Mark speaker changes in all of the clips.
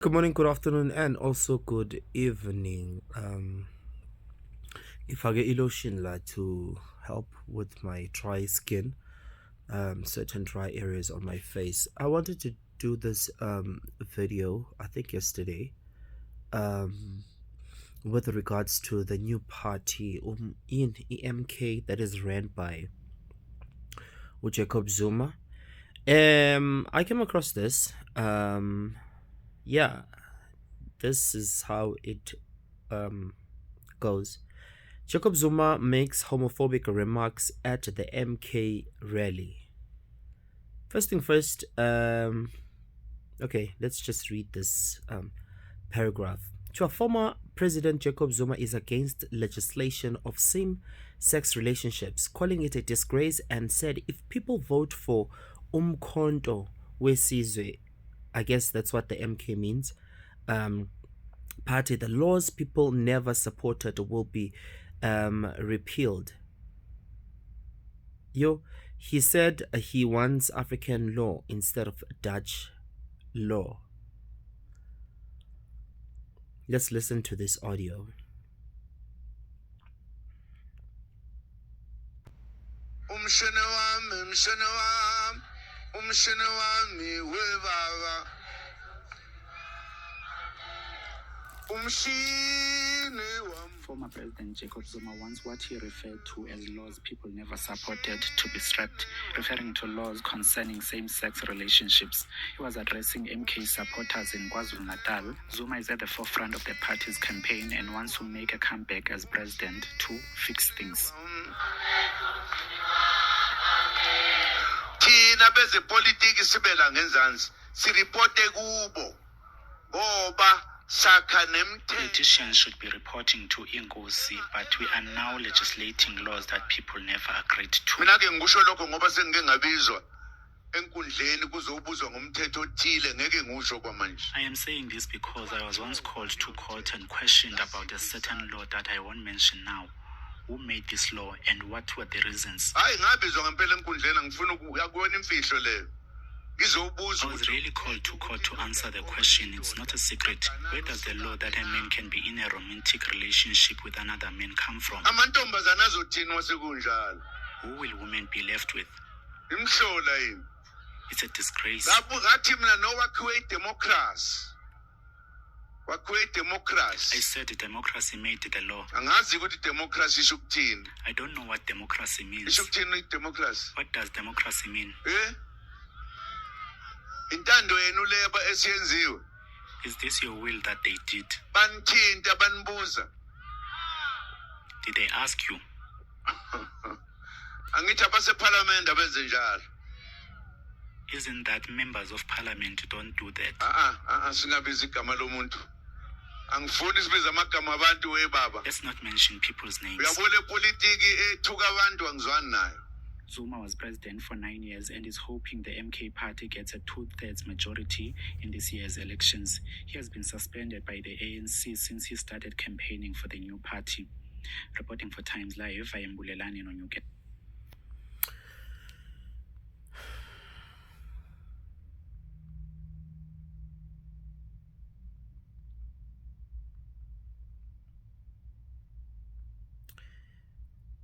Speaker 1: Good morning, good afternoon, and also good evening. If I get lotion la to help with my dry skin, certain dry areas on my face. I wanted to do this video, I think yesterday, with regards to the new party in EMK that is ran by Jacob Zuma. I came across this. Yeah, this is how it goes. Jacob Zuma makes homophobic remarks at the MK rally. First thing first, okay, let's just read this paragraph. To a former President Jacob Zuma is against legislation of same-sex relationships, calling it a disgrace, and said if people vote for umkhonto wesizwe, I guess that's what the MK means, party, the laws people never supported will be repealed. He said he wants African law instead of Dutch law. Let's listen to this audio.
Speaker 2: Former President Jacob Zuma wants what he referred to as laws people never supported to be scrapped, referring to laws concerning same-sex relationships. He was addressing MK supporters in KwaZulu-Natal. Zuma is at the forefront of the party's campaign and wants to make a comeback as president to fix things.
Speaker 3: Thina bezepolitiki sibela ngenzansi siripote kubo ngoba
Speaker 2: politicians should be reporting to Inkosi, but we are now legislating laws that people never agreed to.
Speaker 3: Mina ke ngisho lokho ngoba sengike ngabizwa enkundleni kuzobuzwa ngomthetho othile ngeke ngisho kwamanje.
Speaker 2: I am saying this because I was once called to court and questioned about a certain law that I won't mention now. Who made this law and what were the reasons?
Speaker 3: Hayi ngabizwa ngempela enkundleni ngifuna ukuyakubona imfihlo leyo.
Speaker 2: I was really called to court to answer the question. It's not a secret. Where does the law that a man can be in a romantic relationship with another man come from?
Speaker 3: Amantombazana azothinwa sekunjalo.
Speaker 2: Who will women be left with?
Speaker 3: Imhlola yini.
Speaker 2: It's a disgrace.
Speaker 3: Lapho ngathi mina no wakhiwe democracy. Wakhiwe democracy.
Speaker 2: I said democracy made the law.
Speaker 3: Angazi ukuthi democracy isho ukuthini.
Speaker 2: I don't know what democracy means.
Speaker 3: Isho ukuthini democracy?
Speaker 2: What does democracy mean?
Speaker 3: Intando yenu leba esiyenziwe.
Speaker 2: Is this your will that they did?
Speaker 3: Banithinta banibuza.
Speaker 2: Did they ask you?
Speaker 3: Angithi abase parliament abenze njalo.
Speaker 2: Isn't that members of parliament don't do that?
Speaker 3: Singabiza igama lomuntu. Angifuni sibiza amagama abantu webaba.
Speaker 2: Let's not mention people's names.
Speaker 3: Uyabona politiki ethuka abantu angizwani nayo.
Speaker 2: Zuma was president for 9 years and is hoping the MK party gets a 2/3 majority in this year's elections. He has been suspended by the ANC since he started campaigning for the new party. Reporting for Times Live, I am Bulelani Nonyuke.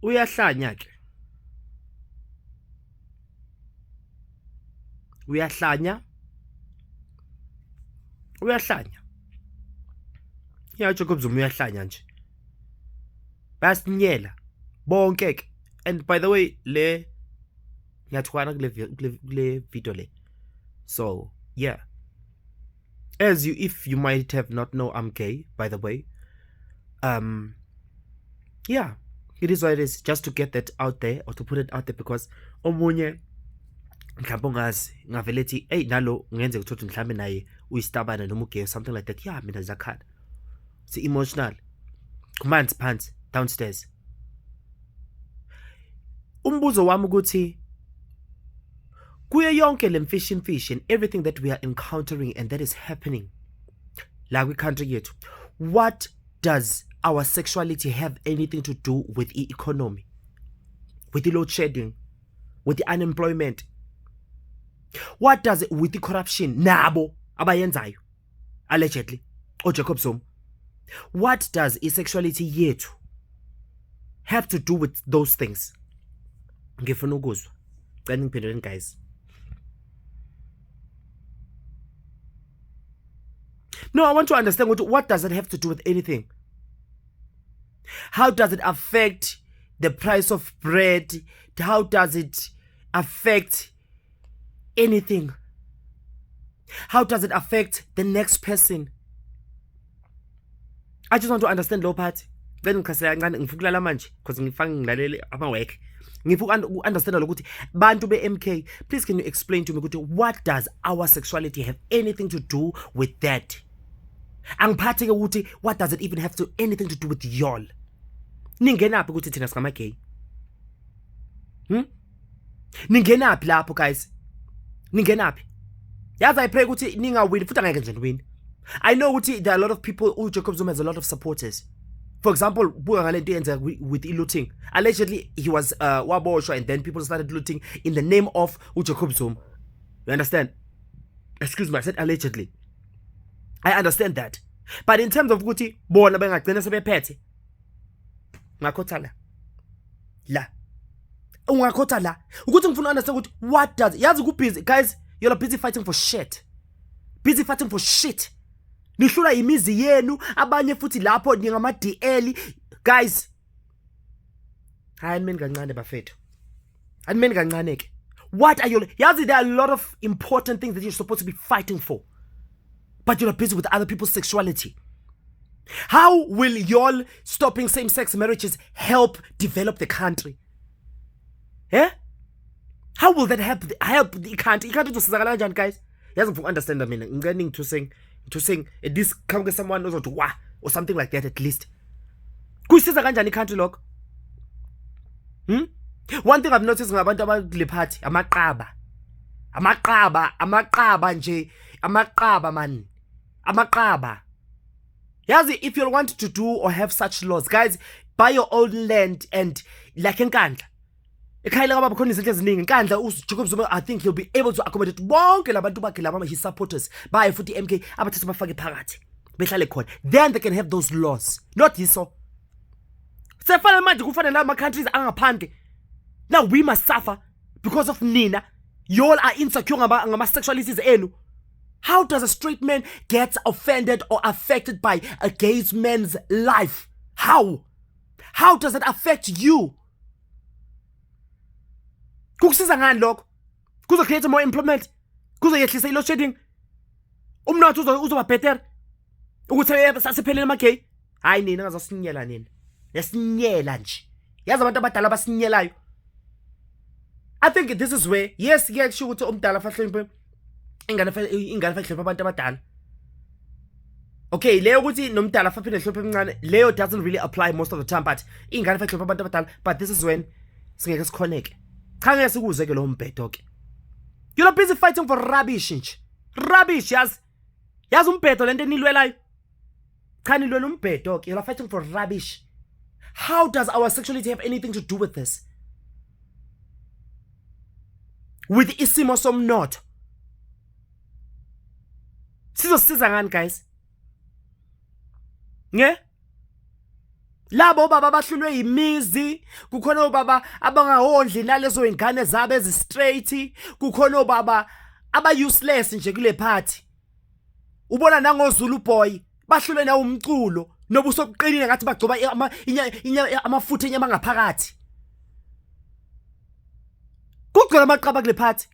Speaker 1: Uyahlanya ke. Uyahlanya. Yeah, Jacob Zuma uyahlanya nje. Bayasinyela bonke ke. And by the way, ngiyathukana kule video le. So, yeah. If you might have not know, I'm gay, by the way. Yeah, it is what it is, just to get that out there, or to put it out there, because omunye mhlawumbe ungazi ngavele ethi hey nalo ngenze ukuthi mhlawumbe naye uyistabana noma ugay something like that. Yeah, mina zakhala. It's emotional. Kumanzi phansi downstairs. Umbuzo wami ukuthi kuye yonke le mfish and everything that we are encountering and that is happening la kwi country yethu, what does our sexuality have anything to do with the economy, with the load shedding, with the unemployment? What does it with the corruption nabo abayenzayo? allegedly, or Jacob Zuma. What does sexuality yethu have to do with those things? Ngifuna ukuzwa. Cela ngiphenduleni guys. No, I want to understand what does it have to do with anything? How does it affect the price of bread? How does it affect anything? How does it affect the next person? I just want to understand low part. Then ngikhaselela kancane ngifukulala manje because ngifanga ngilalele ama-work. Ngifuna understand ukuthi bantu be-MK, please can you explain to me ukuthi what does our sexuality have anything to do with that? Angiphathi ke ukuthi what does it even have to anything to do with y'all? Ningenaphi ukuthi thina singama gay? Ningenaphi lapho guys? Ningenaphi? Yazi I pray ukuthi ningawini futhi angeke nje niwini. I know ukuthi there are a lot of people Jacob Zuma has a lot of supporters. For example, with looting. Allegedly he was waboshwa and then people started looting in the name of Jacob Zuma. You understand? Excuse me, I said allegedly. I understand that. But in terms of ukuthi bona bengagcina sebephethe ngakhotha la ungakhotha la ukuthi ngifuna understand ukuthi what does yazi ku busy guys, you're busy fighting for shit. Busy fighting for shit. Nihlula imizi yenu abanye futhi lapho ngama DL guys. Hayi mina kancane bafethu. Animeni kancane ke. What are you yazi there are a lot of important things that you're supposed to be fighting for. But you're busy with other people's sexuality. How will y'all stopping same-sex marriages help develop the country? Yeah? How will that help the country? You can't do sizakala kanjani guys. Yazi ngifuna understand mina. Ngicela to saying at least come get someone knows what or something like that at least. Kuyisiza kanjani country lokho? One thing I've noticed ngabantu abakule party amaqaba nje amaqaba man. Amaqaba. Yazi if you want to do or have such laws guys, buy your own land and like enkandla. Ekhayela kwaba khona izinto eziningi enkandla Jacob Zuma I think he'll be able to accommodate bonke labantu bakhe laba his supporters baye futhi MK abathatha bafake phakathi behlale khona, then they can have those laws, not yiso sefana manje kufanele ama countries angaphandle. Now we must suffer because of nina. Y'all are insecure ngama sexualities enu. How does a straight man get offended or affected by a gay man's life? How does it affect you? Kukusiza ngani lokho? Kuzo create more employment. Kuzo yehlisa ilo shedding. Umnotho uzoba better. Ukuthi sasiphelele ama gay. Hayi nina ngazosinyela nina. Yasinyela nje. Yazi abantu abadala abasinyelayo. I think this is where yes kusho ukuthi umdala fahloniphe ingane fahloniphe abantu abadala. Okay, leyo ukuthi nomdala faphinde hlophe emncane leyo doesn't really apply most of the time, but ingane fahloniphe abantu abadala, but this is when singeke sikhoneke. Cha ngeke sikuze ke lo mbhedo ke. You're busy fighting for rubbish nje. Rubbish yazi umbhedo lento enilwelayo. Cha nilwela umbhedo ke, you're fighting for rubbish. How does our sexuality have anything to do with this? With isimo somnotho. Sizosiza ngani guys? Nge? Labo baba abahlulwe imizi, kukhona obaba abangahondli nalezo ingane zabo ezi-straight, kukhona obaba aba-useless nje kule party. Ubona nangoZulu boy, bahlulwe na umculo, nobuso obuqinile ngathi bagcoba amafutha enyama ngaphakathi. Kugcwele amaqaba kule party.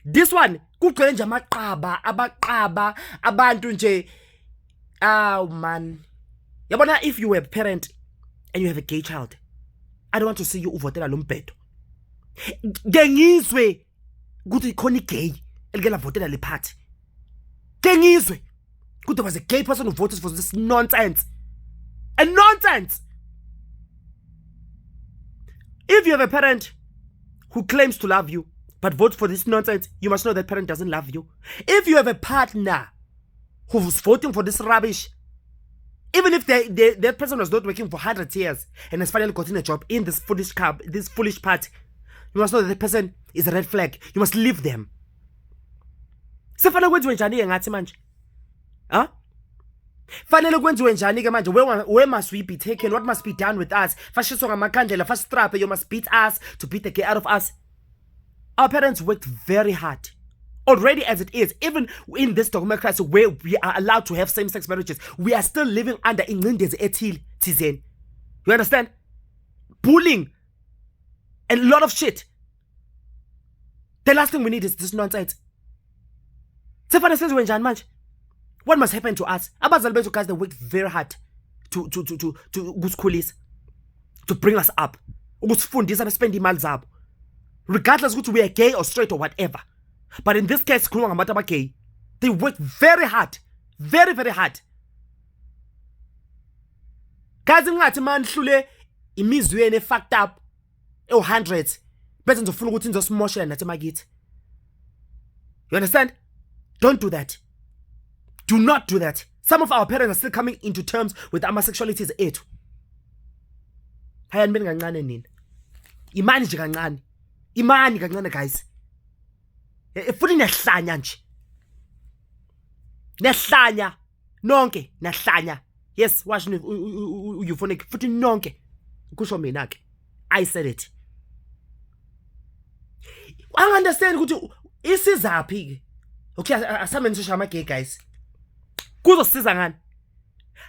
Speaker 1: This one kugcwele nje amaqaba, abaqaba, abantu nje. Oh man. Yabona, if you were a parent and you have a gay child, I don't want to see you uvotela lo mbhedo. Ngengizwe ukuthi khona igay elikela votela le party. Ngengizwe ukuthi there was a gay person who voted for this nonsense. And nonsense. If you have a parent who claims to love you but votes for this nonsense, you must know that parent doesn't love you. If you have a partner who's voting for this rubbish, even if that person was not working for 100 years and has finally gotten a job in this foolish party, you must know that the person is a red flag. You must leave them. Sefana kwenziwe njani ngathi manje? Huh? Fanele kwenziwe njani ke manje? Where must we be taken? What must be done with us? Fashiswa ngamakhandlela, fasitrape, you must beat us to beat the gay out of us. Our parents worked very hard. Already as it is, even in this democracy where we are allowed to have same-sex marriages, we are still living under ingcindezi ethile thizeni. You understand? Bullying and a lot of shit. The last thing we need is this nonsense. What must happen to us? Abazali bethu guys, they worked very hard to ukusikhulisa, to bring us up, ukusifundisa bespend imali zabo, regardless ukuthi we are gay or straight or whatever. But in this case, gay, they worked very hard, very, very hard. Guys, ingathi man hlule imizweni fucked up hundreds bese ngizofuna ukuthi ngizosimoshela nathi makithi. You understand? Don't do that. Do not do that. Some of our parents are still coming into terms with our sexualities ethu. Hayani beni kancane nina. Imani nje kancane. Imani kancane guys. Futhi nehlanya nje. Nehlanya nonke nehlanya. Yes, watch euphonic futhi nonke. Kusho mina ke. I said it. I understand ukuthi isizaphi ke. Okay, asamenze shama gay guys. Kuzosiza ngani?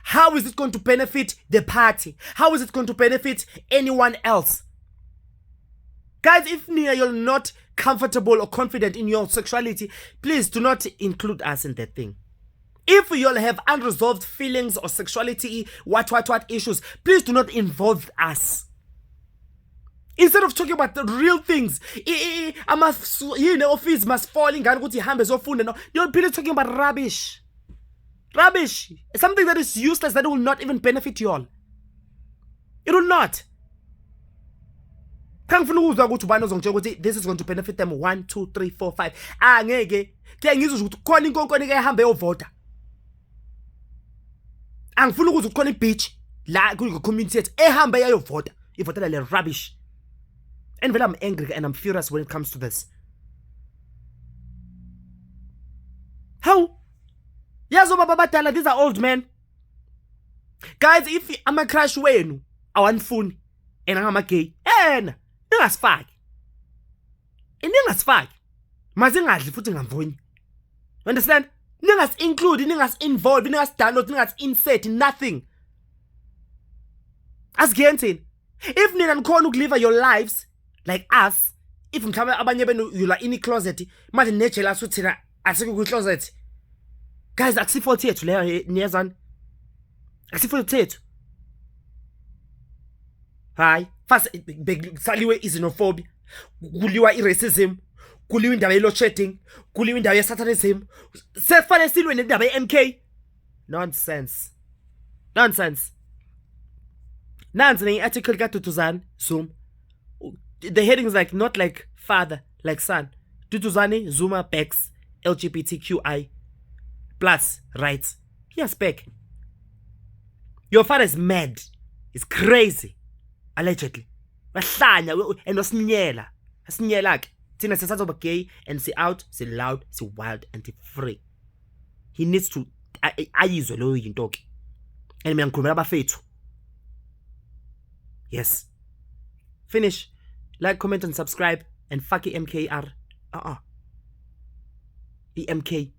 Speaker 1: How is it going to benefit the party? How is it going to benefit anyone else? Guys, if you're not comfortable or confident in your sexuality, please do not include us in that thing. If you all have unresolved feelings or sexuality, what issues, please do not involve us. Instead of talking about the real things, office must fall in you're really talking about rubbish. Rubbish. Something that is useless, that will not even benefit you all. It will not. This is going to benefit them 1, 2, 3, 4, 5. Angeke ngizwe ukuthi khona inkonkoni ke ehambe yovota. Angifuna ukuzwa ukuthi khona ibitch la ku community yethu ehambe yayovota. Ivotela le rubbish. And when I'm angry and I'm furious when it comes to this. How? Yazo baba badala, these are old men. Guys, if I'm a crush wenu, awanifuni and I'm a gay, ningasifaki. Ningasifaki. Mazingadli futhi ngamvuni. You understand? Ningas include, ningas involve, ningas download, ningas insert, nothing. As Gentin. If nina nkhona ukulive your lives like us, if mhlawumbe abanye benu you la in the closet, manje nejela suthi thina asike ku closet. Guys, akusifault yethu leyo niyazana. Akusifault yethu. Hayi, fast saliwe xenophobia, kuliwa racism, kuliwa indaba ye load shedding, kuliwa indaba ye satanism. Sefane silwe nendaba ye MK. Nonsense. Nonsense. Nansi ne article ka Tutuzane Zoom. The heading is like not like father, like son. Tutuzane Zuma backs LGBTQI plus rights. Yes, back. Your father is mad. He's crazy. Allegedly. Bahlanya and osinyela. Asinyela ke. Thina sesazoba gay and si out, si loud, si wild and si free. He needs to ayizwe lo yinto ke. And mina ngikhulumela abafethu. Yes. Finish. Like, comment and subscribe and fuck MKR. EMK.